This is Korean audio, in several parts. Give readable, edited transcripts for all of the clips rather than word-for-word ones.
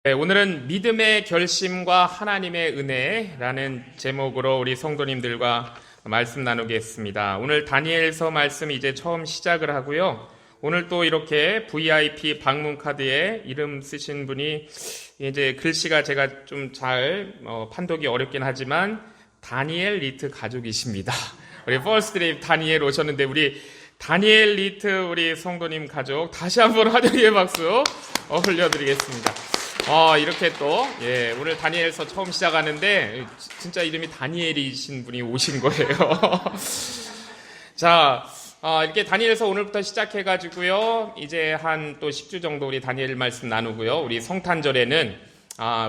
네, 오늘은 믿음의 결심과 하나님의 은혜라는 제목으로 우리 성도님들과 말씀 나누겠습니다. 오늘 다니엘서 말씀 이제 처음 시작을 하고요. 오늘 또 이렇게 VIP 방문 카드에 이름 쓰신 분이 이제 글씨가 제가 좀 잘 판독이 어렵긴 하지만 다니엘 리트 가족이십니다. 우리 퍼스트립 다니엘 오셨는데 우리 다니엘 리트 우리 성도님 가족 다시 한번 환영의 박수 흘려드리겠습니다. 이렇게 또, 오늘 다니엘서 처음 시작하는데, 진짜 이름이 다니엘이신 분이 오신 거예요. 자, 이렇게 다니엘서 오늘부터 시작해가지고요, 이제 한 또 10주 정도 우리 다니엘 말씀 나누고요, 우리 성탄절에는,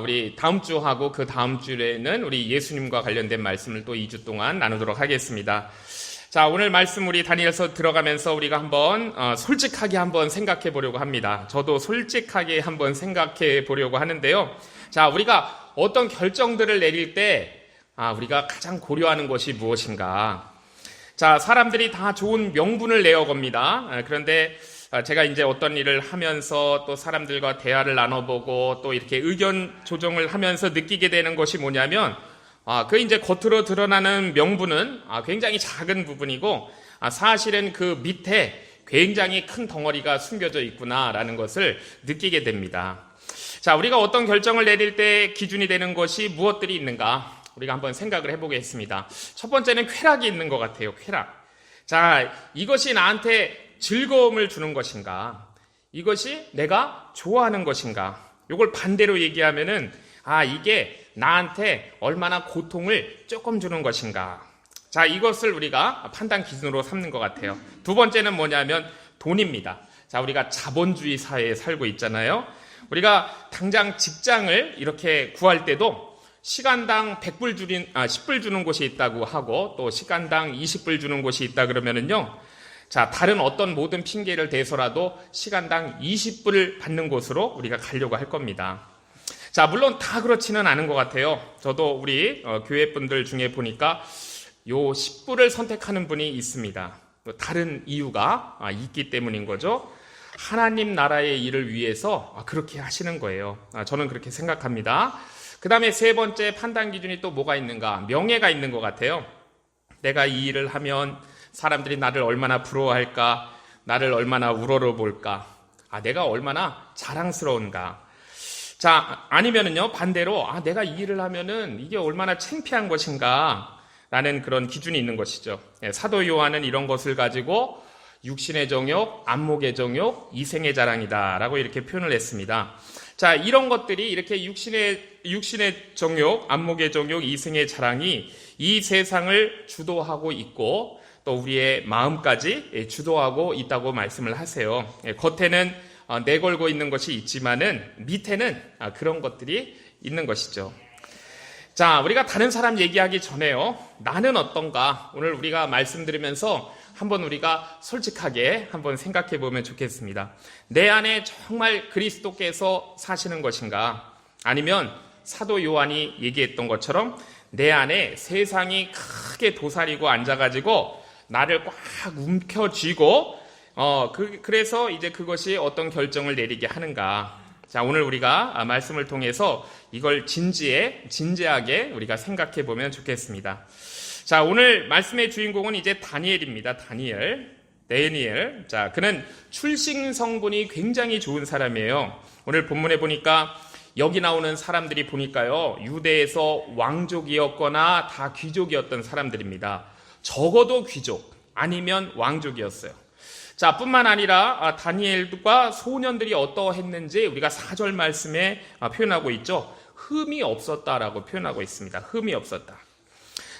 우리 다음 주 하고 그 다음 주에는 우리 예수님과 관련된 말씀을 또 2주 동안 나누도록 하겠습니다. 자, 오늘 말씀 우리 다니엘서 들어가면서 우리가 한번 솔직하게 한번 생각해 보려고 합니다. 저도 솔직하게 한번 생각해 보려고 하는데요. 자, 우리가 어떤 결정들을 내릴 때 우리가 가장 고려하는 것이 무엇인가? 자, 사람들이 다 좋은 명분을 내어 겁니다. 그런데 제가 이제 어떤 일을 하면서 또 사람들과 대화를 나눠보고 또 이렇게 의견 조정을 하면서 느끼게 되는 것이 뭐냐면 그 이제 겉으로 드러나는 명분은 굉장히 작은 부분이고 사실은 그 밑에 굉장히 큰 덩어리가 숨겨져 있구나라는 것을 느끼게 됩니다. 자, 우리가 어떤 결정을 내릴 때 기준이 되는 것이 무엇들이 있는가? 우리가 한번 생각을 해보겠습니다. 첫 번째는 쾌락이 있는 것 같아요. 쾌락. 자, 이것이 나한테 즐거움을 주는 것인가? 이것이 내가 좋아하는 것인가? 이걸 반대로 얘기하면은 이게 나한테 얼마나 고통을 조금 주는 것인가. 자, 이것을 우리가 판단 기준으로 삼는 것 같아요. 두 번째는 뭐냐면 돈입니다. 자, 우리가 자본주의 사회에 살고 있잖아요. 우리가 당장 직장을 이렇게 구할 때도 시간당 10불 주는 곳이 있다고 하고 또 시간당 20불 주는 곳이 있다 그러면은요. 자, 다른 어떤 모든 핑계를 대서라도 시간당 20불을 받는 곳으로 우리가 가려고 할 겁니다. 자, 물론 다 그렇지는 않은 것 같아요. 저도 우리 교회 분들 중에 보니까 요 10불을 선택하는 분이 있습니다. 다른 이유가 있기 때문인 거죠. 하나님 나라의 일을 위해서 그렇게 하시는 거예요. 저는 그렇게 생각합니다. 그 다음에 세 번째 판단 기준이 또 뭐가 있는가? 명예가 있는 것 같아요. 내가 이 일을 하면 사람들이 나를 얼마나 부러워할까? 나를 얼마나 우러러볼까? 내가 얼마나 자랑스러운가? 자, 아니면은요, 반대로, 내가 이 일을 하면은 이게 얼마나 창피한 것인가, 라는 그런 기준이 있는 것이죠. 사도 요한은 이런 것을 가지고 육신의 정욕, 안목의 정욕, 이생의 자랑이다, 라고 이렇게 표현을 했습니다. 자, 이런 것들이 이렇게 육신의 정욕, 안목의 정욕, 이생의 자랑이 이 세상을 주도하고 있고, 또 우리의 마음까지 주도하고 있다고 말씀을 하세요. 겉에는 내걸고 있는 것이 있지만은 밑에는 그런 것들이 있는 것이죠. 자, 우리가 다른 사람 얘기하기 전에요. 나는 어떤가? 오늘 우리가 말씀 들으면서 한번 우리가 솔직하게 한번 생각해 보면 좋겠습니다. 내 안에 정말 그리스도께서 사시는 것인가? 아니면 사도 요한이 얘기했던 것처럼 내 안에 세상이 크게 도사리고 앉아가지고 나를 꽉 움켜쥐고 그래서 이제 그것이 어떤 결정을 내리게 하는가. 자, 오늘 우리가 말씀을 통해서 이걸 진지하게 우리가 생각해 보면 좋겠습니다. 자, 오늘 말씀의 주인공은 이제 다니엘입니다. 다니엘. 자, 그는 출신 성분이 굉장히 좋은 사람이에요. 오늘 본문에 보니까 여기 나오는 사람들이 보니까요, 유대에서 왕족이었거나 다 귀족이었던 사람들입니다. 적어도 귀족, 아니면 왕족이었어요. 자, 뿐만 아니라 다니엘과 소년들이 어떠했는지 우리가 4절 말씀에 표현하고 있죠. 흠이 없었다라고 표현하고 있습니다. 흠이 없었다.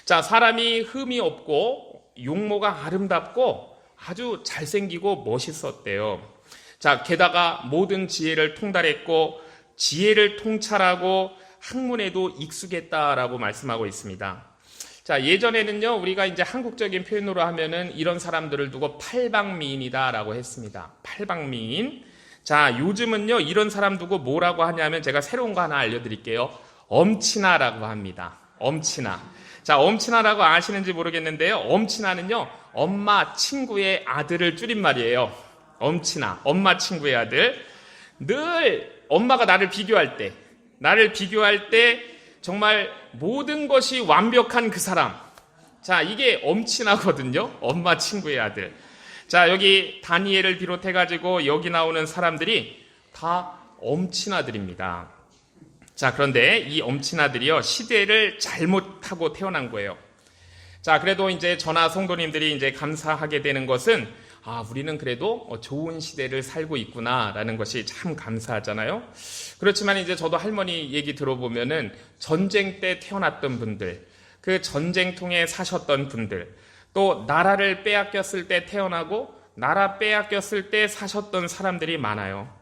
자, 사람이 흠이 없고 용모가 아름답고 아주 잘생기고 멋있었대요. 자, 게다가 모든 지혜를 통달했고 지혜를 통찰하고 학문에도 익숙했다라고 말씀하고 있습니다. 자, 예전에는요, 우리가 이제 한국적인 표현으로 하면은 이런 사람들을 두고 팔방미인이다라고 했습니다. 팔방미인. 자, 요즘은요, 이런 사람 두고 뭐라고 하냐면 제가 새로운 거 하나 알려드릴게요. 엄친아라고 합니다. 엄친아. 자, 엄친아라고 아시는지 모르겠는데요. 엄친아는요, 엄마 친구의 아들을 줄임말이에요. 엄친아. 엄마 친구의 아들. 늘 엄마가 나를 비교할 때, 나를 비교할 때 정말 모든 것이 완벽한 그 사람. 자, 이게 엄친아거든요. 엄마 친구의 아들. 자, 여기 다니엘을 비롯해가지고 여기 나오는 사람들이 다 엄친아들입니다. 자, 그런데 이 엄친아들이요, 시대를 잘못하고 태어난 거예요. 자, 그래도 이제 저나 성도님들이 이제 감사하게 되는 것은, 우리는 그래도 좋은 시대를 살고 있구나라는 것이 참 감사하잖아요. 그렇지만 이제 저도 할머니 얘기 들어보면은 전쟁 때 태어났던 분들, 그 전쟁통에 사셨던 분들, 또 나라를 빼앗겼을 때 태어나고 나라 빼앗겼을 때 사셨던 사람들이 많아요.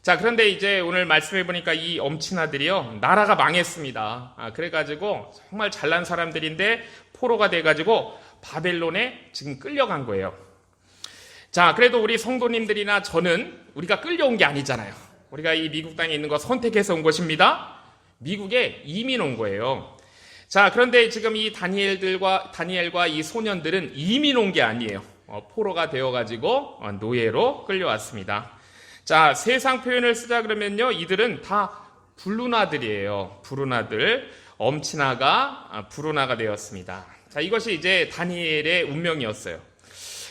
자, 그런데 이제 오늘 말씀해 보니까 이 엄친아들이요, 나라가 망했습니다. 그래가지고 정말 잘난 사람들인데 포로가 돼가지고 바벨론에 지금 끌려간 거예요. 자, 그래도 우리 성도님들이나 저는 우리가 끌려온 게 아니잖아요. 우리가 이 미국 땅에 있는 거 선택해서 온 것입니다. 미국에 이민 온 거예요. 자, 그런데 지금 이 다니엘과 이 소년들은 이민 온 게 아니에요. 포로가 되어가지고 노예로 끌려왔습니다. 자, 세상 표현을 쓰자 그러면요, 이들은 다 불루나들이에요. 불루나들. 엄친아가 불루나가 되었습니다. 자, 이것이 이제 다니엘의 운명이었어요.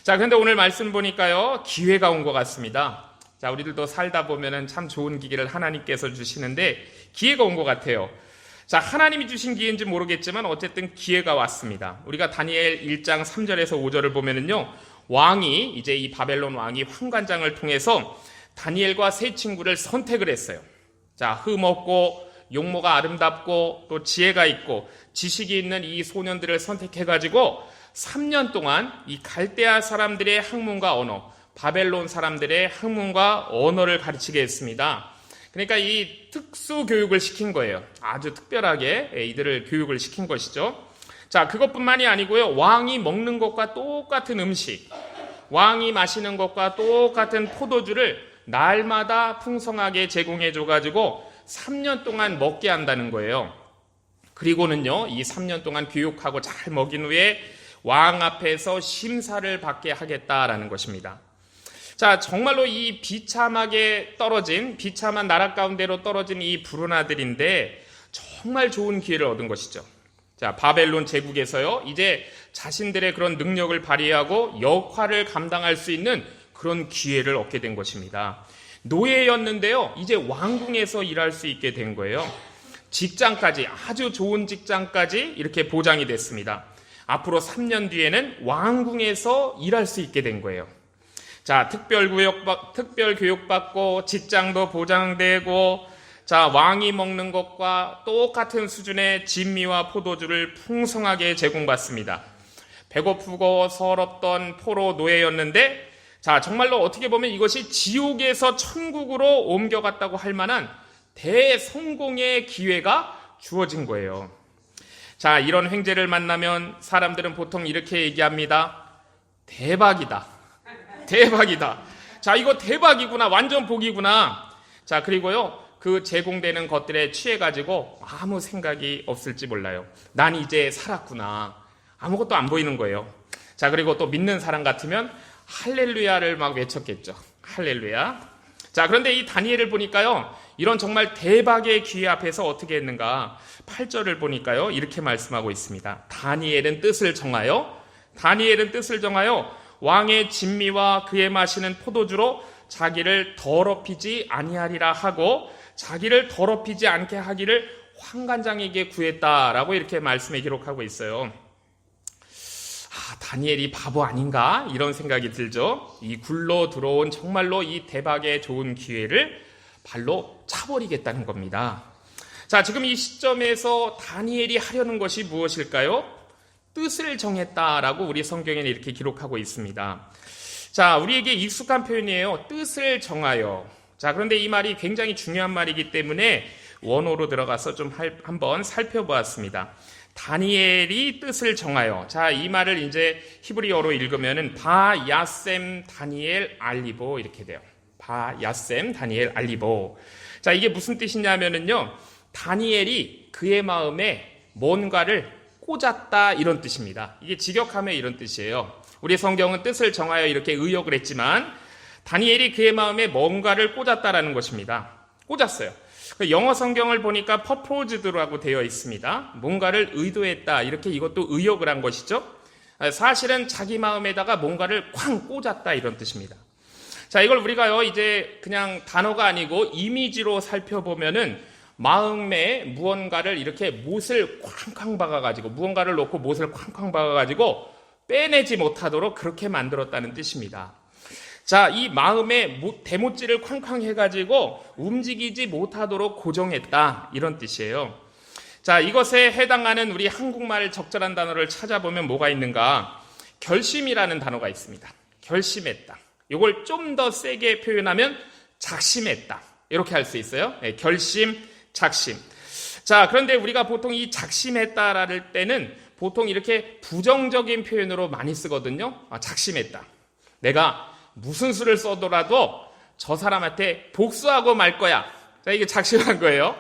자, 그런데 오늘 말씀 보니까요, 기회가 온 것 같습니다. 자, 우리들도 살다 보면은 참 좋은 기회를 하나님께서 주시는데 기회가 온 것 같아요. 자, 하나님이 주신 기회인지 모르겠지만 어쨌든 기회가 왔습니다. 우리가 다니엘 1장 3절에서 5절을 보면은요, 왕이, 이제 이 바벨론 왕이 환관장을 통해서 다니엘과 세 친구를 선택을 했어요. 자, 흠없고 용모가 아름답고 또 지혜가 있고 지식이 있는 이 소년들을 선택해가지고 3년 동안 이 갈대아 사람들의 학문과 언어, 바벨론 사람들의 학문과 언어를 가르치게 했습니다. 그러니까 이 특수 교육을 시킨 거예요. 아주 특별하게 이들을 교육을 시킨 것이죠. 자, 그것뿐만이 아니고요, 왕이 먹는 것과 똑같은 음식, 왕이 마시는 것과 똑같은 포도주를 날마다 풍성하게 제공해줘가지고 3년 동안 먹게 한다는 거예요. 그리고는요, 이 3년 동안 교육하고 잘 먹인 후에 왕 앞에서 심사를 받게 하겠다라는 것입니다. 자, 정말로 이 비참한 나라 가운데로 떨어진 이 불운아들인데 정말 좋은 기회를 얻은 것이죠. 자, 바벨론 제국에서요, 이제 자신들의 그런 능력을 발휘하고 역할을 감당할 수 있는 그런 기회를 얻게 된 것입니다. 노예였는데요, 이제 왕궁에서 일할 수 있게 된 거예요. 직장까지, 아주 좋은 직장까지 이렇게 보장이 됐습니다. 앞으로 3년 뒤에는 왕궁에서 일할 수 있게 된 거예요. 자, 특별 교육받고 직장도 보장되고, 자, 왕이 먹는 것과 똑같은 수준의 진미와 포도주를 풍성하게 제공받습니다. 배고프고 서럽던 포로 노예였는데, 자, 정말로 어떻게 보면 이것이 지옥에서 천국으로 옮겨갔다고 할 만한 대성공의 기회가 주어진 거예요. 자, 이런 횡재를 만나면 사람들은 보통 이렇게 얘기합니다. 대박이다. 대박이다. 자, 이거 대박이구나. 완전 복이구나. 자, 그리고요, 그 제공되는 것들에 취해가지고 아무 생각이 없을지 몰라요. 난 이제 살았구나. 아무것도 안 보이는 거예요. 자, 그리고 또 믿는 사람 같으면 할렐루야를 막 외쳤겠죠. 할렐루야. 자, 그런데 이 다니엘을 보니까요, 이런 정말 대박의 기회 앞에서 어떻게 했는가. 8절을 보니까요, 이렇게 말씀하고 있습니다. 다니엘은 뜻을 정하여 왕의 진미와 그의 마시는 포도주로 자기를 더럽히지 아니하리라 하고 자기를 더럽히지 않게 하기를 환관장에게 구했다라고 이렇게 말씀에 기록하고 있어요. 다니엘이 바보 아닌가? 이런 생각이 들죠. 이 굴로 들어온 정말로 이 대박의 좋은 기회를 발로 차버리겠다는 겁니다. 자, 지금 이 시점에서 다니엘이 하려는 것이 무엇일까요? 뜻을 정했다라고 우리 성경에는 이렇게 기록하고 있습니다. 자, 우리에게 익숙한 표현이에요. 뜻을 정하여. 자, 그런데 이 말이 굉장히 중요한 말이기 때문에 원어로 들어가서 좀 한번 살펴보았습니다. 다니엘이 뜻을 정하여. 자, 이 말을 이제 히브리어로 읽으면은 바야셈 다니엘 알리보 이렇게 돼요. 바야셈 다니엘 알리보. 자, 이게 무슨 뜻이냐면은요, 다니엘이 그의 마음에 뭔가를 꽂았다 이런 뜻입니다. 이게 직역하면 이런 뜻이에요. 우리 성경은 뜻을 정하여 이렇게 의역을 했지만 다니엘이 그의 마음에 뭔가를 꽂았다라는 것입니다. 꽂았어요. 영어 성경을 보니까 purposed라고 되어 있습니다. 뭔가를 의도했다, 이렇게 이것도 의역을 한 것이죠. 사실은 자기 마음에다가 뭔가를 쾅 꽂았다, 이런 뜻입니다. 자, 이걸 우리가요 이제 그냥 단어가 아니고 이미지로 살펴보면은 마음에 무언가를 이렇게 못을 쾅쾅 박아가지고, 무언가를 놓고 못을 쾅쾅 박아가지고 빼내지 못하도록 그렇게 만들었다는 뜻입니다. 자, 이 마음에 대못질을 쾅쾅 해가지고 움직이지 못하도록 고정했다, 이런 뜻이에요. 자, 이것에 해당하는 우리 한국말 적절한 단어를 찾아보면 뭐가 있는가? 결심이라는 단어가 있습니다. 결심했다. 이걸 좀 더 세게 표현하면 작심했다, 이렇게 할 수 있어요. 네, 결심, 작심. 자, 그런데 우리가 보통 이 작심했다랄 때는 보통 이렇게 부정적인 표현으로 많이 쓰거든요. 작심했다. 내가 무슨 수를 써더라도 저 사람한테 복수하고 말 거야. 자, 이게 작심한 거예요.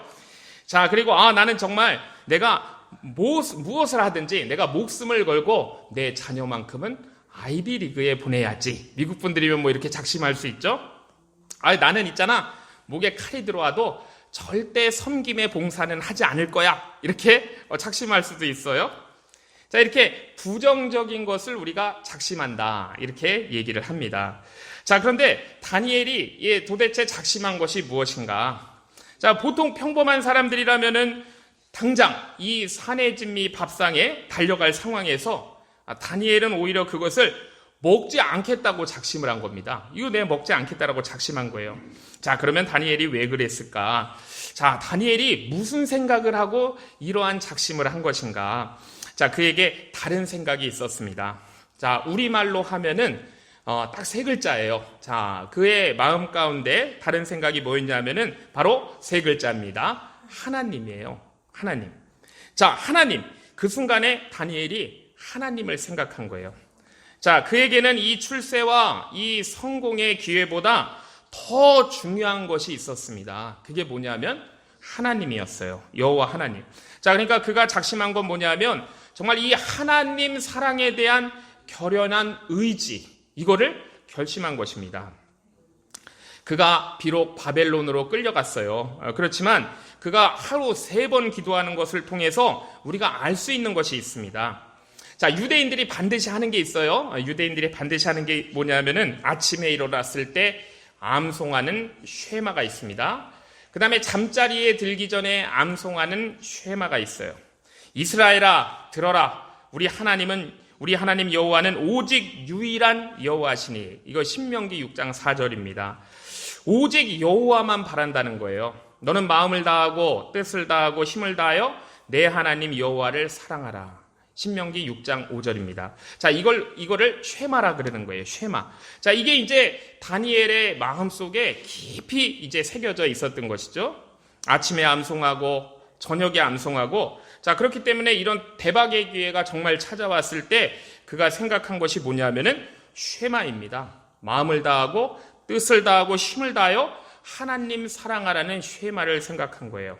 자, 그리고 나는 정말 내가 무엇을 하든지 내가 목숨을 걸고 내 자녀만큼은 아이비리그에 보내야지. 미국 분들이면 뭐 이렇게 작심할 수 있죠. 나는 있잖아, 목에 칼이 들어와도 절대 섬김의 봉사는 하지 않을 거야, 이렇게 작심할 수도 있어요. 자, 이렇게 부정적인 것을 우리가 작심한다, 이렇게 얘기를 합니다. 자, 그런데 다니엘이 도대체 작심한 것이 무엇인가? 자, 보통 평범한 사람들이라면은 당장 이 사내진미 밥상에 달려갈 상황에서 다니엘은 오히려 그것을 먹지 않겠다고 작심을 한 겁니다. 이거 내가 먹지 않겠다라고 작심한 거예요. 자, 그러면 다니엘이 왜 그랬을까? 자, 다니엘이 무슨 생각을 하고 이러한 작심을 한 것인가? 자, 그에게 다른 생각이 있었습니다. 자, 우리말로 하면은 딱 세 글자예요. 자, 그의 마음 가운데 다른 생각이 뭐였냐면은 바로 세 글자입니다. 하나님이에요. 하나님. 자, 하나님. 그 순간에 다니엘이 하나님을 생각한 거예요. 자, 그에게는 이 출세와 이 성공의 기회보다 더 중요한 것이 있었습니다. 그게 뭐냐면 하나님이었어요. 여호와 하나님. 자, 그러니까 그가 작심한 건 뭐냐면 정말 이 하나님 사랑에 대한 결연한 의지, 이거를 결심한 것입니다. 그가 비록 바벨론으로 끌려갔어요. 그렇지만 그가 하루 3번 기도하는 것을 통해서 우리가 알 수 있는 것이 있습니다. 자, 유대인들이 반드시 하는 게 있어요. 유대인들이 반드시 하는 게 뭐냐면은 아침에 일어났을 때 암송하는 쉐마가 있습니다. 그 다음에 잠자리에 들기 전에 암송하는 쉐마가 있어요. 이스라엘아, 들어라. 우리 하나님 여호와는 오직 유일한 여호와시니. 이거 신명기 6장 4절입니다. 오직 여호와만 바란다는 거예요. 너는 마음을 다하고 뜻을 다하고 힘을 다하여 내 하나님 여호와를 사랑하라. 신명기 6장 5절입니다. 자, 이거를 쉐마라 그러는 거예요. 쉐마. 자, 이게 이제 다니엘의 마음속에 깊이 이제 새겨져 있었던 것이죠. 아침에 암송하고 저녁에 암송하고. 자, 그렇기 때문에 이런 대박의 기회가 정말 찾아왔을 때 그가 생각한 것이 뭐냐면은 쉐마입니다. 마음을 다하고 뜻을 다하고 힘을 다하여 하나님 사랑하라는 쉐마를 생각한 거예요.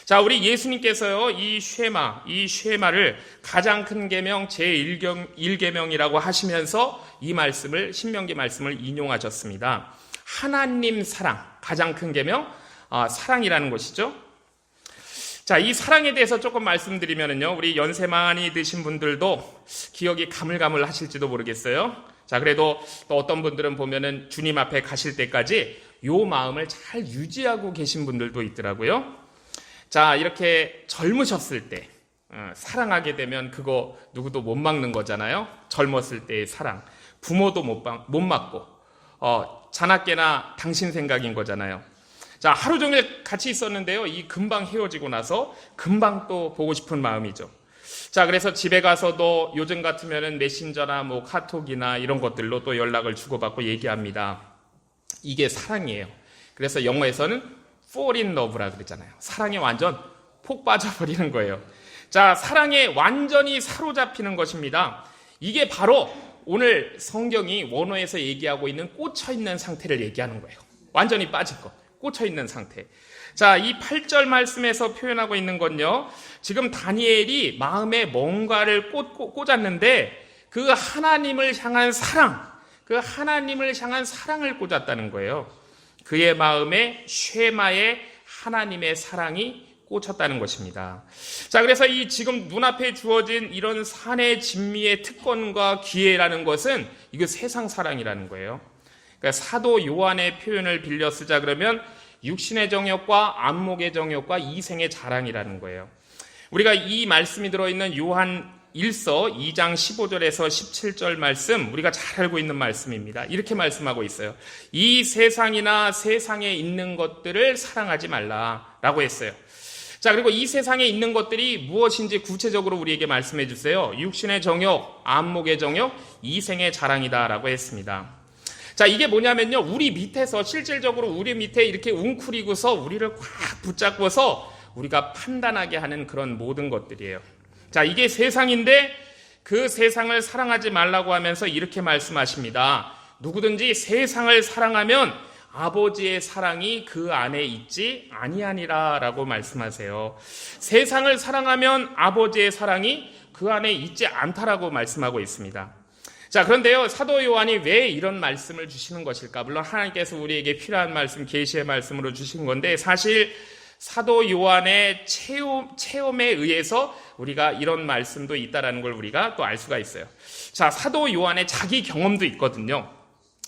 자, 우리 예수님께서요, 이 쉐마를 가장 큰 계명 제1계명이라고 하시면서 이 말씀을, 신명기 말씀을 인용하셨습니다. 하나님 사랑, 가장 큰 계명, 사랑이라는 것이죠. 자, 이 사랑에 대해서 조금 말씀드리면은요, 우리 연세 많이 드신 분들도 기억이 가물가물 하실지도 모르겠어요. 자, 그래도 또 어떤 분들은 보면은 주님 앞에 가실 때까지 요 마음을 잘 유지하고 계신 분들도 있더라고요. 자, 이렇게 젊으셨을 때 사랑하게 되면 그거 누구도 못 막는 거잖아요. 젊었을 때의 사랑. 부모도 못 막고 자나깨나 당신 생각인 거잖아요. 자, 하루 종일 같이 있었는데요. 이 금방 헤어지고 나서 금방 또 보고 싶은 마음이죠. 자, 그래서 집에 가서도 요즘 같으면은 메신저나 뭐 카톡이나 이런 것들로 또 연락을 주고받고 얘기합니다. 이게 사랑이에요. 그래서 영어에서는 fall in love라 그랬잖아요. 사랑에 완전 폭 빠져버리는 거예요. 자, 사랑에 완전히 사로잡히는 것입니다. 이게 바로 오늘 성경이 원어에서 얘기하고 있는 꽂혀있는 상태를 얘기하는 거예요. 완전히 빠질 것, 꽂혀있는 상태. 자, 이 8절 말씀에서 표현하고 있는 건요, 지금 다니엘이 마음에 뭔가를 꽂았는데 그 하나님을 향한 사랑, 그 하나님을 향한 사랑을 꽂았다는 거예요. 그의 마음에 쉐마의 하나님의 사랑이 꽂혔다는 것입니다. 자, 그래서 이 지금 눈앞에 주어진 이런 산의 진미의 특권과 기회라는 것은 이거 세상 사랑이라는 거예요. 그러니까 사도 요한의 표현을 빌려 쓰자 그러면 육신의 정욕과 안목의 정욕과 이생의 자랑이라는 거예요. 우리가 이 말씀이 들어있는 요한 1서 2장 15절에서 17절 말씀, 우리가 잘 알고 있는 말씀입니다. 이렇게 말씀하고 있어요. 이 세상이나 세상에 있는 것들을 사랑하지 말라라고 했어요. 자, 그리고 이 세상에 있는 것들이 무엇인지 구체적으로 우리에게 말씀해 주세요. 육신의 정욕, 안목의 정욕, 이생의 자랑이다라고 했습니다. 자, 이게 뭐냐면요, 우리 밑에서 실질적으로 우리 밑에 이렇게 웅크리고서 우리를 꽉 붙잡고서 우리가 판단하게 하는 그런 모든 것들이에요. 자, 이게 세상인데 그 세상을 사랑하지 말라고 하면서 이렇게 말씀하십니다. 누구든지 세상을 사랑하면 아버지의 사랑이 그 안에 있지 아니하니라 라고 말씀하세요. 세상을 사랑하면 아버지의 사랑이 그 안에 있지 않다라고 말씀하고 있습니다. 자, 그런데요, 사도 요한이 왜 이런 말씀을 주시는 것일까? 물론 하나님께서 우리에게 필요한 말씀, 계시의 말씀으로 주신 건데, 사실 사도 요한의 체험에 의해서 우리가 이런 말씀도 있다라는 걸 우리가 또 알 수가 있어요. 자, 사도 요한의 자기 경험도 있거든요.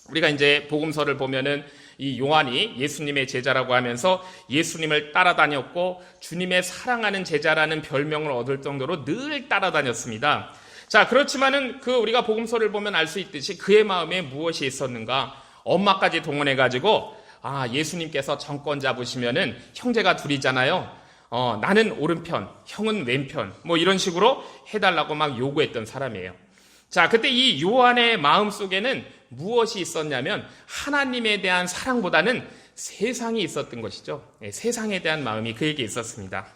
우리가 이제 복음서를 보면은 이 요한이 예수님의 제자라고 하면서 예수님을 따라다녔고 주님의 사랑하는 제자라는 별명을 얻을 정도로 늘 따라다녔습니다. 자, 그렇지만은 우리가 복음서를 보면 알 수 있듯이 그의 마음에 무엇이 있었는가? 엄마까지 동원해가지고 예수님께서 정권 잡으시면은 형제가 둘이잖아요. 나는 오른편, 형은 왼편, 뭐 이런 식으로 해달라고 막 요구했던 사람이에요. 자, 그때 이 요한의 마음 속에는 무엇이 있었냐면 하나님에 대한 사랑보다는 세상이 있었던 것이죠. 세상에 대한 마음이 그에게 있었습니다.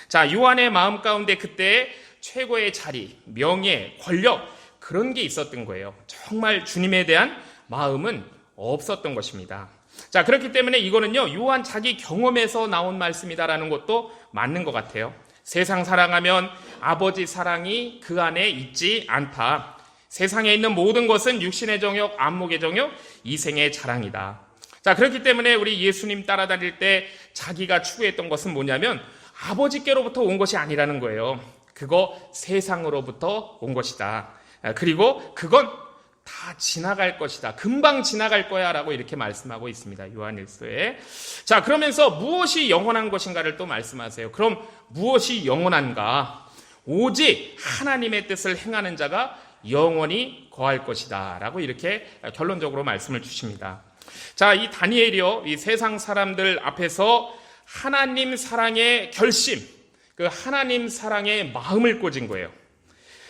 자, 요한의 마음 가운데 그때 최고의 자리, 명예, 권력 그런 게 있었던 거예요. 정말 주님에 대한 마음은 없었던 것입니다. 자, 그렇기 때문에 이거는요, 요한 자기 경험에서 나온 말씀이다라는 것도 맞는 것 같아요. 세상 사랑하면 아버지 사랑이 그 안에 있지 않다. 세상에 있는 모든 것은 육신의 정욕, 안목의 정욕, 이생의 자랑이다. 자, 그렇기 때문에 우리 예수님 따라다닐 때 자기가 추구했던 것은 뭐냐면 아버지께로부터 온 것이 아니라는 거예요. 그거 세상으로부터 온 것이다. 그리고 그건 다 지나갈 것이다. 금방 지나갈 거야 라고 이렇게 말씀하고 있습니다. 요한일서에. 자, 그러면서 무엇이 영원한 것인가를 또 말씀하세요. 그럼 무엇이 영원한가? 오직 하나님의 뜻을 행하는 자가 영원히 거할 것이다 라고 이렇게 결론적으로 말씀을 주십니다. 자, 이 다니엘이요, 이 세상 사람들 앞에서 하나님 사랑의 결심, 그 하나님 사랑의 마음을 꽂은 거예요.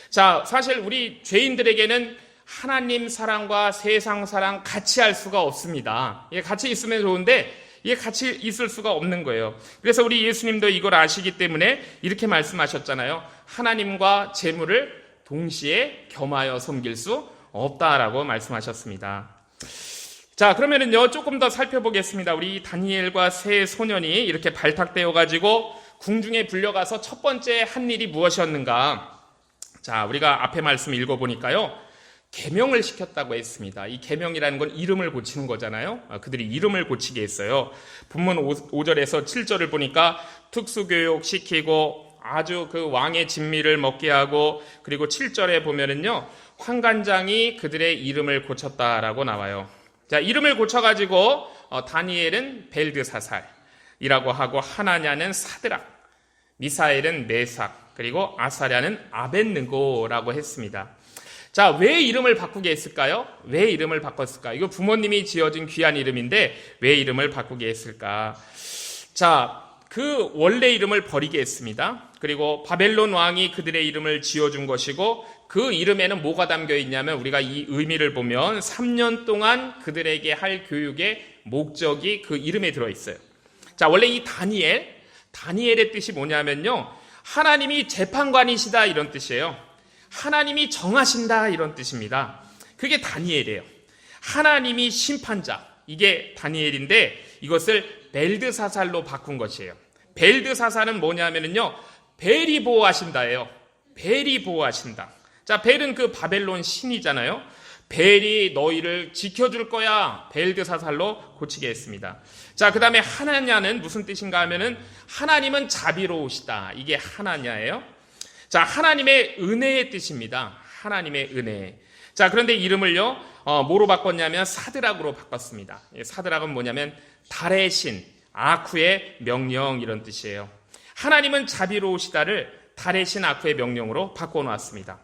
자, 사실 우리 죄인들에게는 하나님 사랑과 세상 사랑 같이 할 수가 없습니다. 이게 같이 있으면 좋은데 이게 같이 있을 수가 없는 거예요. 그래서 우리 예수님도 이걸 아시기 때문에 이렇게 말씀하셨잖아요. 하나님과 재물을 동시에 겸하여 섬길 수 없다라고 말씀하셨습니다. 자, 그러면은요, 조금 더 살펴보겠습니다. 우리 다니엘과 세 소년이 이렇게 발탁되어가지고 궁중에 불려가서 첫 번째 한 일이 무엇이었는가? 자, 우리가 앞에 말씀 읽어보니까요, 계명을 시켰다고 했습니다. 이 계명이라는 건 이름을 고치는 거잖아요. 그들이 이름을 고치게 했어요. 본문 5절에서 7절을 보니까 특수교육 시키고 아주 그 왕의 진미를 먹게 하고, 그리고 7절에 보면은요, 환관장이 그들의 이름을 고쳤다라고 나와요. 자, 이름을 고쳐가지고 다니엘은 벨드사살이라고 하고, 하나냐는 사드락, 미사엘은 메삭, 그리고 아사랴는 아벳느고라고 했습니다. 자, 왜 이름을 바꾸게 했을까요? 왜 이름을 바꿨을까? 이거 부모님이 지어준 귀한 이름인데 왜 이름을 바꾸게 했을까? 자, 그 원래 이름을 버리게 했습니다. 그리고 바벨론 왕이 그들의 이름을 지어준 것이고, 그 이름에는 뭐가 담겨 있냐면 우리가 이 의미를 보면 3년 동안 그들에게 할 교육의 목적이 그 이름에 들어있어요. 자, 원래 이 다니엘의 뜻이 뭐냐면요, 하나님이 재판관이시다 이런 뜻이에요. 하나님이 정하신다 이런 뜻입니다. 그게 다니엘이에요. 하나님이 심판자, 이게 다니엘인데 이것을 벨드사살로 바꾼 것이에요. 벨드사살은 뭐냐면요, 벨이 보호하신다예요. 벨이 보호하신다. 자, 벨은 그 바벨론 신이잖아요. 벨이 너희를 지켜줄 거야. 벨드사살로 고치게 했습니다. 자, 그 다음에 하나냐는 무슨 뜻인가 하면은 하나님은 자비로우시다. 이게 하나냐예요. 자, 하나님의 은혜의 뜻입니다. 하나님의 은혜. 자, 그런데 이름을요, 뭐로 바꿨냐면 사드락으로 바꿨습니다. 사드락은 뭐냐면 달의 신, 아쿠의 명령 이런 뜻이에요. 하나님은 자비로우시다를 달의 신 아쿠의 명령으로 바꿔놓았습니다.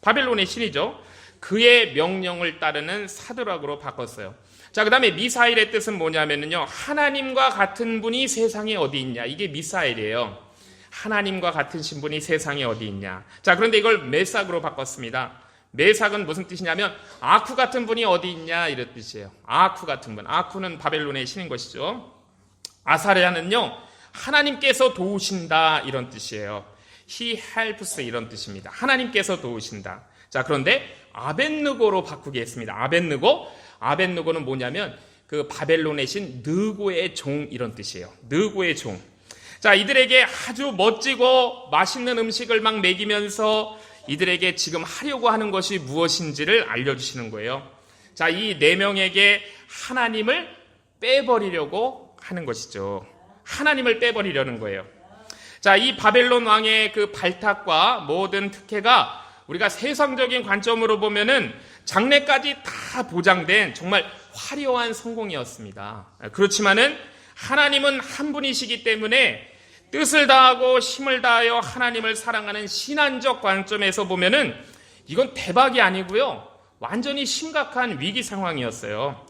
바벨론의 신이죠. 그의 명령을 따르는 사드락으로 바꿨어요. 자, 그 다음에 미사일의 뜻은 뭐냐면요, 하나님과 같은 분이 세상에 어디 있냐. 이게 미사일이에요. 하나님과 같은 신분이 세상에 어디 있냐. 자, 그런데 이걸 메삭으로 바꿨습니다. 메삭은 무슨 뜻이냐면 아쿠 같은 분이 어디 있냐 이런 뜻이에요. 아쿠 같은 분. 아쿠는 바벨론의 신인 것이죠. 아사랴는요, 하나님께서 도우신다 이런 뜻이에요. He helps 이런 뜻입니다. 하나님께서 도우신다. 자, 그런데 아벳느고로 바꾸게 했습니다. 아벳느고는 뭐냐면 그 바벨론의 신 느고의 종 이런 뜻이에요. 느고의 종. 자, 이들에게 아주 멋지고 맛있는 음식을 막 먹이면서 이들에게 지금 하려고 하는 것이 무엇인지를 알려주시는 거예요. 자, 이 네 명에게 하나님을 빼버리려고 하는 것이죠. 하나님을 빼버리려는 거예요. 자, 이 바벨론 왕의 그 발탁과 모든 특혜가 우리가 세상적인 관점으로 보면은 장래까지 다 보장된 정말 화려한 성공이었습니다. 그렇지만은 하나님은 한 분이시기 때문에 뜻을 다하고 힘을 다하여 하나님을 사랑하는 신앙적 관점에서 보면은 이건 대박이 아니고요, 완전히 심각한 위기 상황이었어요.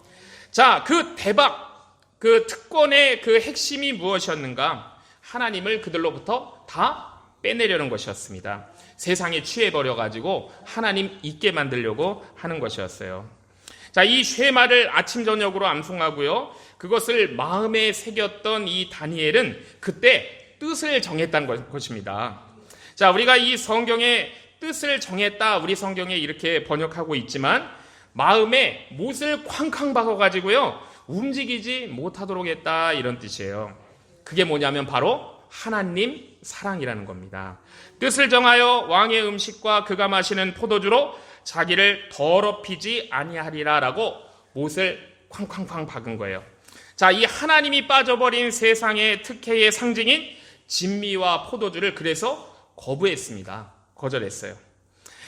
자, 그 대박, 그 특권의 그 핵심이 무엇이었는가? 하나님을 그들로부터 다 빼내려는 것이었습니다. 세상에 취해버려가지고 하나님 잊게 만들려고 하는 것이었어요. 자, 이 쉐마를 아침 저녁으로 암송하고요, 그것을 마음에 새겼던 이 다니엘은 그때 뜻을 정했다는 것입니다. 자, 우리가 이 성경에 뜻을 정했다, 우리 성경에 이렇게 번역하고 있지만 마음에 못을 쾅쾅 박아가지고요, 움직이지 못하도록 했다 이런 뜻이에요. 그게 뭐냐면 바로 하나님 사랑이라는 겁니다. 뜻을 정하여 왕의 음식과 그가 마시는 포도주로 자기를 더럽히지 아니하리라라고 못을 쾅쾅쾅 박은 거예요. 자, 이 하나님이 빠져버린 세상의 특혜의 상징인 진미와 포도주를 그래서 거부했습니다. 거절했어요.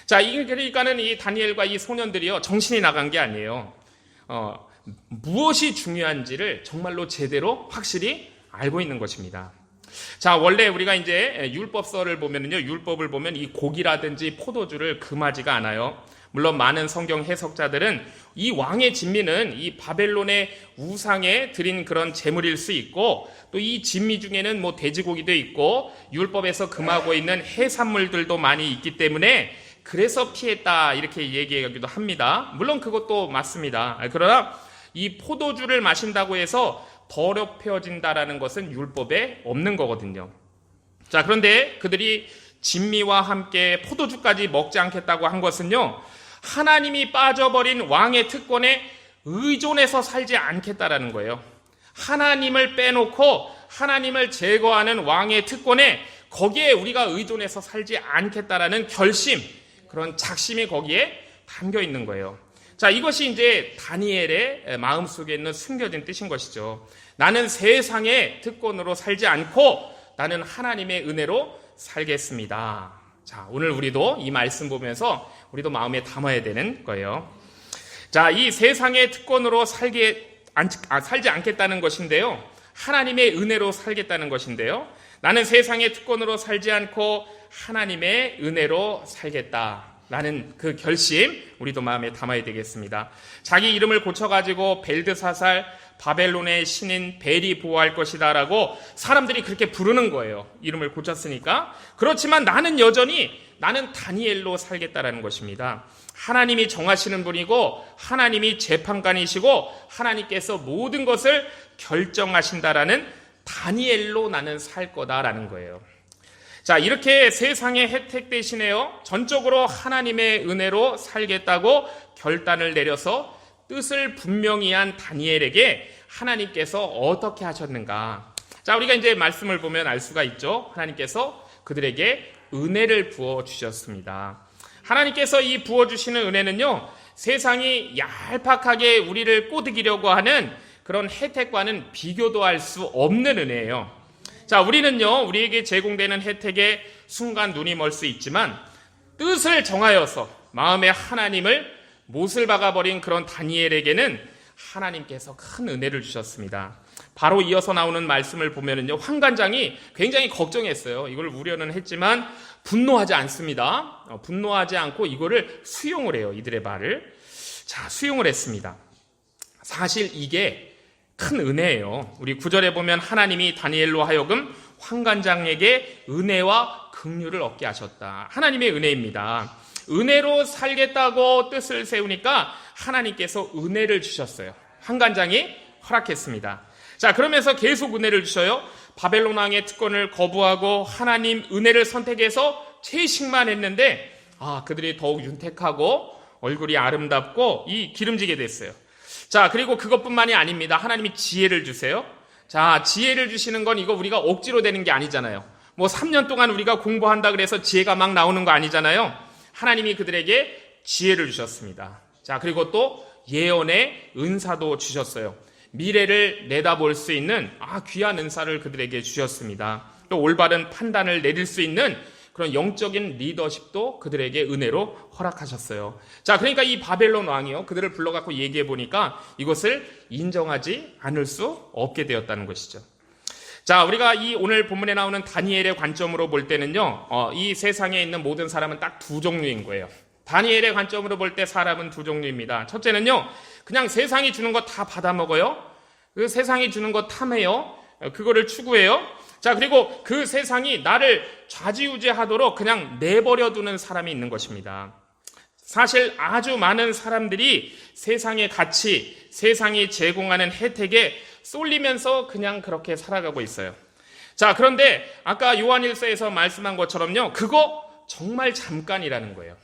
자, 그러니까는 이 다니엘과 이 소년들이요, 정신이 나간 게 아니에요. 무엇이 중요한지를 정말로 제대로 확실히 알고 있는 것입니다. 자, 원래 우리가 이제 율법서를 보면은요, 율법을 보면 이 고기라든지 포도주를 금하지가 않아요. 물론 많은 성경 해석자들은 이 왕의 진미는 이 바벨론의 우상에 드린 그런 제물일 수 있고, 또 이 진미 중에는 뭐 돼지고기도 있고 율법에서 금하고 있는 해산물들도 많이 있기 때문에 그래서 피했다 이렇게 얘기하기도 합니다. 물론 그것도 맞습니다. 그러나 이 포도주를 마신다고 해서 더럽혀진다라는 것은 율법에 없는 거거든요. 자, 그런데 그들이 진미와 함께 포도주까지 먹지 않겠다고 한 것은요, 하나님이 빠져버린 왕의 특권에 의존해서 살지 않겠다라는 거예요. 하나님을 빼놓고 하나님을 제거하는 왕의 특권에 거기에 우리가 의존해서 살지 않겠다라는 결심, 그런 작심이 거기에 담겨 있는 거예요. 자, 이것이 이제 다니엘의 마음속에 있는 숨겨진 뜻인 것이죠. 나는 세상의 특권으로 살지 않고 나는 하나님의 은혜로 살겠습니다. 자, 오늘 우리도 이 말씀 보면서 우리도 마음에 담아야 되는 거예요. 자, 이 세상의 특권으로 살지 않겠다는 것인데요, 하나님의 은혜로 살겠다는 것인데요, 나는 세상의 특권으로 살지 않고 하나님의 은혜로 살겠다라는 그 결심 우리도 마음에 담아야 되겠습니다. 자기 이름을 고쳐가지고 벨드사살, 바벨론의 신인 벨이 보호할 것이다 라고 사람들이 그렇게 부르는 거예요. 이름을 고쳤으니까. 그렇지만 나는 여전히 나는 다니엘로 살겠다라는 것입니다. 하나님이 정하시는 분이고 하나님이 재판관이시고 하나님께서 모든 것을 결정하신다라는 다니엘로 나는 살 거다라는 거예요. 자, 이렇게 세상의 혜택 대신에요, 전적으로 하나님의 은혜로 살겠다고 결단을 내려서 뜻을 분명히 한 다니엘에게 하나님께서 어떻게 하셨는가. 자, 우리가 이제 말씀을 보면 알 수가 있죠. 하나님께서 그들에게 은혜를 부어 주셨습니다. 하나님께서 이 부어주시는 은혜는요, 세상이 얄팍하게 우리를 꼬드기려고 하는 그런 혜택과는 비교도 할 수 없는 은혜예요. 자, 우리는요, 우리에게 제공되는 혜택에 순간 눈이 멀 수 있지만 뜻을 정하여서 마음에 하나님을 못을 박아버린 그런 다니엘에게는 하나님께서 큰 은혜를 주셨습니다. 바로 이어서 나오는 말씀을 보면은요, 환관장이 굉장히 걱정했어요. 이걸 우려는 했지만 분노하지 않습니다. 분노하지 않고 이거를 수용을 해요. 이들의 말을. 자, 수용을 했습니다. 사실 이게 큰 은혜예요. 우리 9절에 보면 하나님이 다니엘로 하여금 환관장에게 은혜와 긍휼을 얻게 하셨다. 하나님의 은혜입니다. 은혜로 살겠다고 뜻을 세우니까 하나님께서 은혜를 주셨어요. 환관장이 허락했습니다. 자, 그러면서 계속 은혜를 주셔요. 바벨론 왕의 특권을 거부하고 하나님 은혜를 선택해서 채식만 했는데 그들이 더욱 윤택하고 얼굴이 아름답고 기름지게 됐어요. 자, 그리고 그것뿐만이 아닙니다. 하나님이 지혜를 주세요. 자, 지혜를 주시는 건 이거 우리가 억지로 되는 게 아니잖아요. 뭐 3년 동안 우리가 공부한다 그래서 지혜가 막 나오는 거 아니잖아요. 하나님이 그들에게 지혜를 주셨습니다. 자, 그리고 또 예언의 은사도 주셨어요. 미래를 내다볼 수 있는 귀한 은사를 그들에게 주셨습니다. 또 올바른 판단을 내릴 수 있는 그런 영적인 리더십도 그들에게 은혜로 허락하셨어요. 자, 그러니까 이 바벨론 왕이요, 그들을 불러갖고 얘기해 보니까 이것을 인정하지 않을 수 없게 되었다는 것이죠. 자, 우리가 이 오늘 본문에 나오는 다니엘의 관점으로 볼 때는요, 이 세상에 있는 모든 사람은 딱 두 종류인 거예요. 다니엘의 관점으로 볼 때 사람은 두 종류입니다. 첫째는요, 그냥 세상이 주는 거 다 받아먹어요. 그 세상이 주는 거 탐해요. 그거를 추구해요. 자, 그리고 그 세상이 나를 좌지우지하도록 그냥 내버려 두는 사람이 있는 것입니다. 사실 아주 많은 사람들이 세상의 가치, 세상이 제공하는 혜택에 쏠리면서 그냥 그렇게 살아가고 있어요. 자, 그런데 아까 요한일서에서 말씀한 것처럼요, 그거 정말 잠깐이라는 거예요.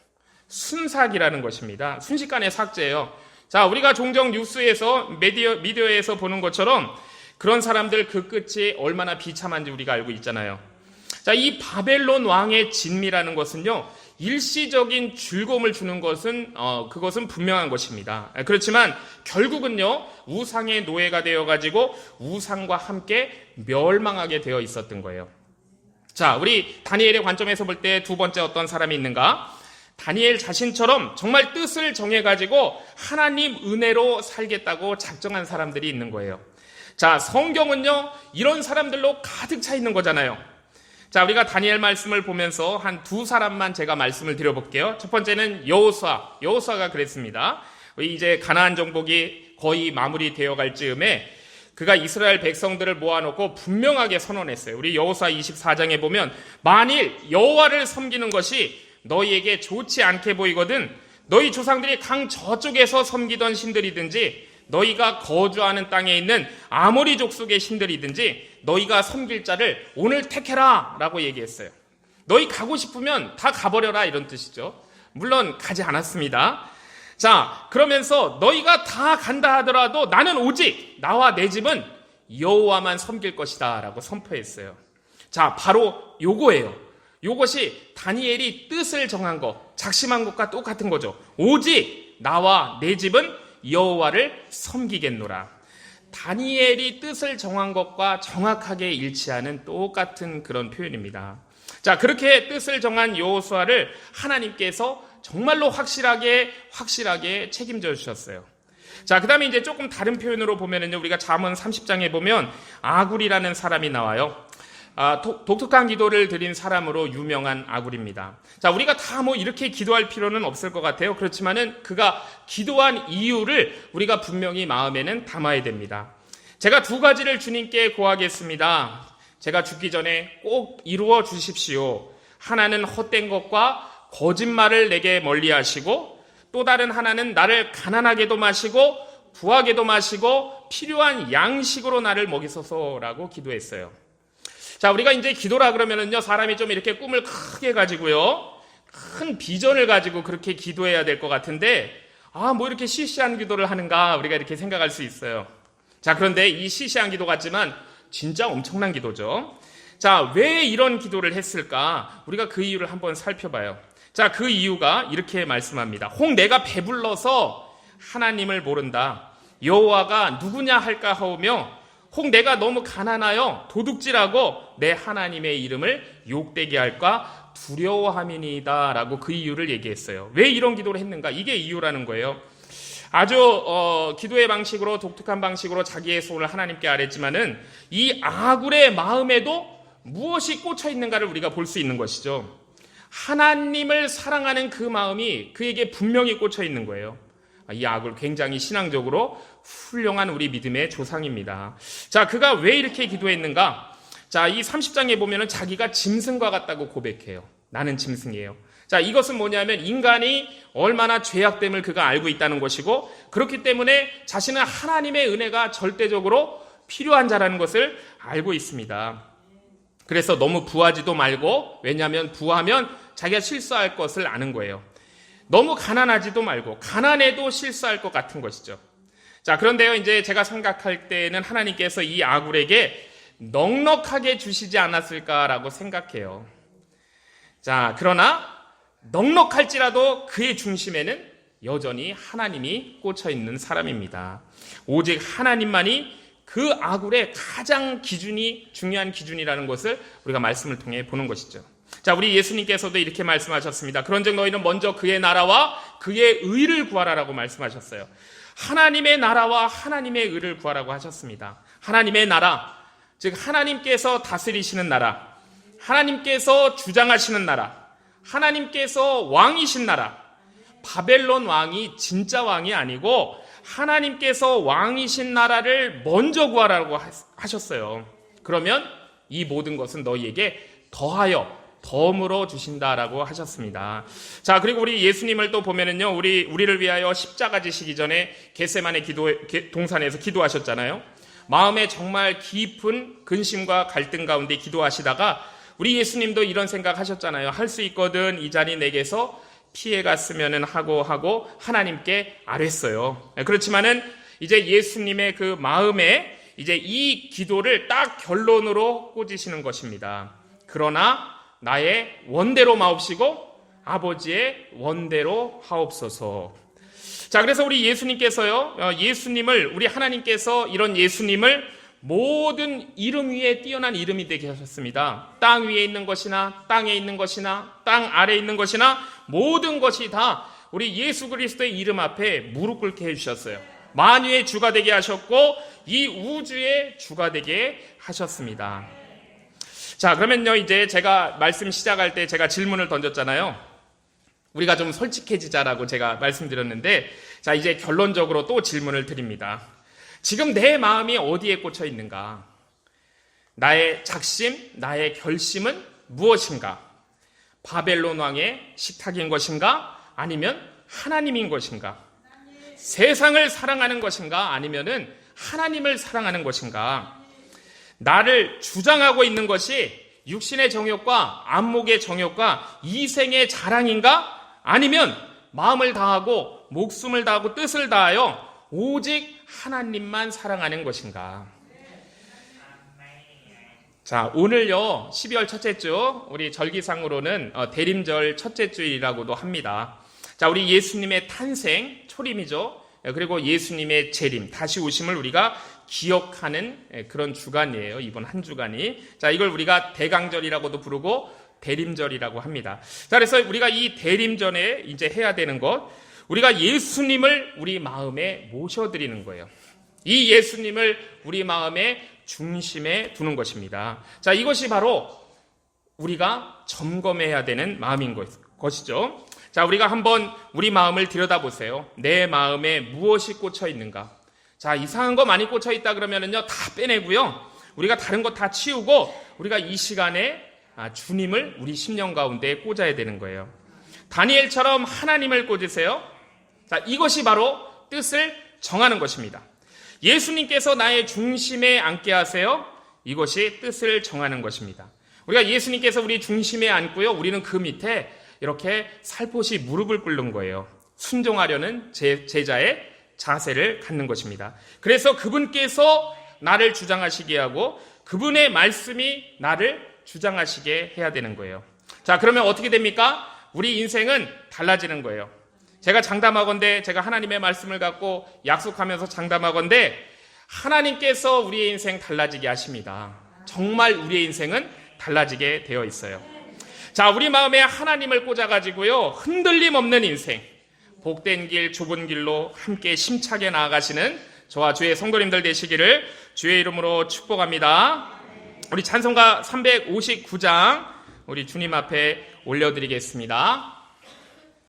순삭이라는 것입니다. 순식간의 삭제예요. 자, 우리가 종종 뉴스에서 미디어에서 보는 것처럼 그런 사람들 그 끝이 얼마나 비참한지 우리가 알고 있잖아요. 자, 이 바벨론 왕의 진미라는 것은요, 일시적인 즐거움을 주는 것은 그것은 분명한 것입니다. 그렇지만 결국은요, 우상의 노예가 되어가지고 우상과 함께 멸망하게 되어 있었던 거예요. 자, 우리 다니엘의 관점에서 볼 때 두 번째 어떤 사람이 있는가? 다니엘 자신처럼 정말 뜻을 정해가지고 하나님 은혜로 살겠다고 작정한 사람들이 있는 거예요. 자, 성경은요, 이런 사람들로 가득 차 있는 거잖아요. 자, 우리가 다니엘 말씀을 보면서 한 두 사람만 제가 말씀을 드려볼게요. 첫 번째는 여호수아가 그랬습니다. 이제 가나안 정복이 거의 마무리되어 갈 즈음에 그가 이스라엘 백성들을 모아놓고 분명하게 선언했어요. 우리 여호수아 24장에 보면 만일 여호와를 섬기는 것이 너희에게 좋지 않게 보이거든 너희 조상들이 강 저쪽에서 섬기던 신들이든지 너희가 거주하는 땅에 있는 아모리 족속의 신들이든지 너희가 섬길 자를 오늘 택해라 라고 얘기했어요. 너희 가고 싶으면 다 가버려라 이런 뜻이죠. 물론 가지 않았습니다. 자, 그러면서 너희가 다 간다 하더라도 나는 오직 나와 내 집은 여호와만 섬길 것이다 라고 선포했어요. 자, 바로 요거예요. 요것이 다니엘이 뜻을 정한 것, 작심한 것과 똑같은 거죠. 오직 나와 내 집은 여호와를 섬기겠노라. 다니엘이 뜻을 정한 것과 정확하게 일치하는 똑같은 그런 표현입니다. 자, 그렇게 뜻을 정한 여호수아를 하나님께서 정말로 확실하게 책임져 주셨어요. 자, 그 다음에 이제 조금 다른 표현으로 보면은요, 우리가 잠언 30장에 보면 아굴이라는 사람이 나와요. 독특한 기도를 드린 사람으로 유명한 아굴입니다. 자, 우리가 다 이렇게 기도할 필요는 없을 것 같아요. 그렇지만은 그가 기도한 이유를 우리가 분명히 마음에는 담아야 됩니다. 제가 두 가지를 주님께 구하겠습니다. 제가 죽기 전에 꼭 이루어 주십시오. 하나는 헛된 것과 거짓말을 내게 멀리 하시고 또 다른 하나는 나를 가난하게도 마시고 부하게도 마시고 필요한 양식으로 나를 먹이소서라고 기도했어요. 자, 우리가 이제 기도라 그러면은요, 사람이 좀 이렇게 꿈을 크게 가지고요, 큰 비전을 가지고 그렇게 기도해야 될 것 같은데, 뭐 이렇게 시시한 기도를 하는가, 우리가 이렇게 생각할 수 있어요. 자, 그런데 이 시시한 기도 같지만 진짜 엄청난 기도죠. 자, 왜 이런 기도를 했을까? 우리가 그 이유를 한번 살펴봐요. 자, 그 이유가 이렇게 말씀합니다. 혹 내가 배불러서 하나님을 모른다. 여호와가 누구냐 할까 하오며 혹 내가 너무 가난하여 도둑질하고 내 하나님의 이름을 욕되게 할까 두려워함이니이다 라고 그 이유를 얘기했어요. 왜 이런 기도를 했는가? 이게 이유라는 거예요. 아주 기도의 방식으로 독특한 방식으로 자기의 소원을 하나님께 아뢰지만은 이 아굴의 마음에도 무엇이 꽂혀 있는가를 우리가 볼 수 있는 것이죠. 하나님을 사랑하는 그 마음이 그에게 분명히 꽂혀 있는 거예요. 이 아굴 굉장히 신앙적으로 훌륭한 우리 믿음의 조상입니다. 자, 그가 왜 이렇게 기도했는가? 자, 이 30장에 보면은 자기가 짐승과 같다고 고백해요. 나는 짐승이에요. 자, 이것은 뭐냐면 인간이 얼마나 죄악됨을 그가 알고 있다는 것이고, 그렇기 때문에 자신은 하나님의 은혜가 절대적으로 필요한 자라는 것을 알고 있습니다. 그래서 너무 부하지도 말고, 왜냐하면 부하면 자기가 실수할 것을 아는 거예요. 너무 가난하지도 말고 가난해도 실수할 것 같은 것이죠. 자, 그런데요, 이제 제가 생각할 때는 하나님께서 이 아굴에게 넉넉하게 주시지 않았을까라고 생각해요. 자, 그러나 넉넉할지라도 그의 중심에는 여전히 하나님이 꽂혀 있는 사람입니다. 오직 하나님만이 그 아굴의 가장 중요한 기준이라는 것을 우리가 말씀을 통해 보는 것이죠. 자, 우리 예수님께서도 이렇게 말씀하셨습니다. 그런즉 너희는 먼저 그의 나라와 그의 의를 구하라라고 말씀하셨어요. 하나님의 나라와 하나님의 의를 구하라고 하셨습니다. 하나님의 나라, 즉 하나님께서 다스리시는 나라, 하나님께서 주장하시는 나라, 하나님께서 왕이신 나라. 바벨론 왕이 진짜 왕이 아니고 하나님께서 왕이신 나라를 먼저 구하라고 하셨어요. 그러면 이 모든 것은 너희에게 더하여 덤으로 주신다라고 하셨습니다. 자, 그리고 우리 예수님을 또 보면은요, 우리를 위하여 십자가 지시기 전에 겟세마네 동산에서 기도하셨잖아요. 마음에 정말 깊은 근심과 갈등 가운데 기도하시다가 우리 예수님도 이런 생각하셨잖아요. 할 수 있거든 이 자리 내게서 피해갔으면 하고 하나님께 아뢰었어요. 그렇지만은 이제 예수님의 그 마음에 이제 이 기도를 딱 결론으로 꽂으시는 것입니다. 그러나 나의 원대로 마옵시고 아버지의 원대로 하옵소서. 자, 그래서 우리 예수님께서요, 우리 하나님께서 이런 예수님을 모든 이름 위에 뛰어난 이름이 되게 하셨습니다. 땅 위에 있는 것이나 땅에 있는 것이나 땅 아래에 있는 것이나 모든 것이 다 우리 예수 그리스도의 이름 앞에 무릎 꿇게 해주셨어요. 만유의 주가 되게 하셨고 이 우주의 주가 되게 하셨습니다. 자, 그러면요, 이제 제가 말씀 시작할 때 제가 질문을 던졌잖아요. 우리가 좀 솔직해지자라고 제가 말씀드렸는데, 자, 이제 결론적으로 또 질문을 드립니다. 지금 내 마음이 어디에 꽂혀 있는가? 나의 작심, 나의 결심은 무엇인가? 바벨론 왕의 식탁인 것인가? 아니면 하나님인 것인가? 세상을 사랑하는 것인가? 아니면은 하나님을 사랑하는 것인가? 나를 주장하고 있는 것이 육신의 정욕과 안목의 정욕과 이생의 자랑인가? 아니면 마음을 다하고 목숨을 다하고 뜻을 다하여 오직 하나님만 사랑하는 것인가? 자, 오늘요 12월 첫째 주, 우리 절기상으로는 대림절 첫째 주일이라고도 합니다. 자, 우리 예수님의 탄생, 초림이죠. 그리고 예수님의 재림, 다시 오심을 우리가 기억하는 그런 주간이에요. 이번 한 주간이. 자, 이걸 우리가 대강절이라고도 부르고 대림절이라고 합니다. 자, 그래서 우리가 이 대림전에 이제 해야 되는 것, 우리가 예수님을 우리 마음에 모셔드리는 거예요. 이 예수님을 우리 마음의 중심에 두는 것입니다. 자, 이것이 바로 우리가 점검해야 되는 마음인 것이죠. 자, 우리가 한번 우리 마음을 들여다보세요. 내 마음에 무엇이 꽂혀 있는가? 자, 이상한 거 많이 꽂혀 있다 그러면은요, 다 빼내고요. 우리가 다른 거 다 치우고 우리가 이 시간에 주님을 우리 심령 가운데 꽂아야 되는 거예요. 다니엘처럼 하나님을 꽂으세요. 자, 이것이 바로 뜻을 정하는 것입니다. 예수님께서 나의 중심에 앉게 하세요. 이것이 뜻을 정하는 것입니다. 우리가 예수님께서 우리 중심에 앉고요. 우리는 그 밑에 이렇게 살포시 무릎을 꿇는 거예요. 순종하려는 제자의 자세를 갖는 것입니다. 그래서 그분께서 나를 주장하시게 하고 그분의 말씀이 나를 주장하시게 해야 되는 거예요. 자, 그러면 어떻게 됩니까? 우리 인생은 달라지는 거예요. 제가 장담하건대, 제가 하나님의 말씀을 갖고 약속하면서 장담하건대 하나님께서 우리의 인생 달라지게 하십니다. 정말 우리의 인생은 달라지게 되어 있어요. 자, 우리 마음에 하나님을 꽂아가지고요, 흔들림 없는 인생, 복된 길, 좁은 길로 함께 심차게 나아가시는 저와 주의 성도님들 되시기를 주의 이름으로 축복합니다. 우리 찬송가 359장 우리 주님 앞에 올려드리겠습니다.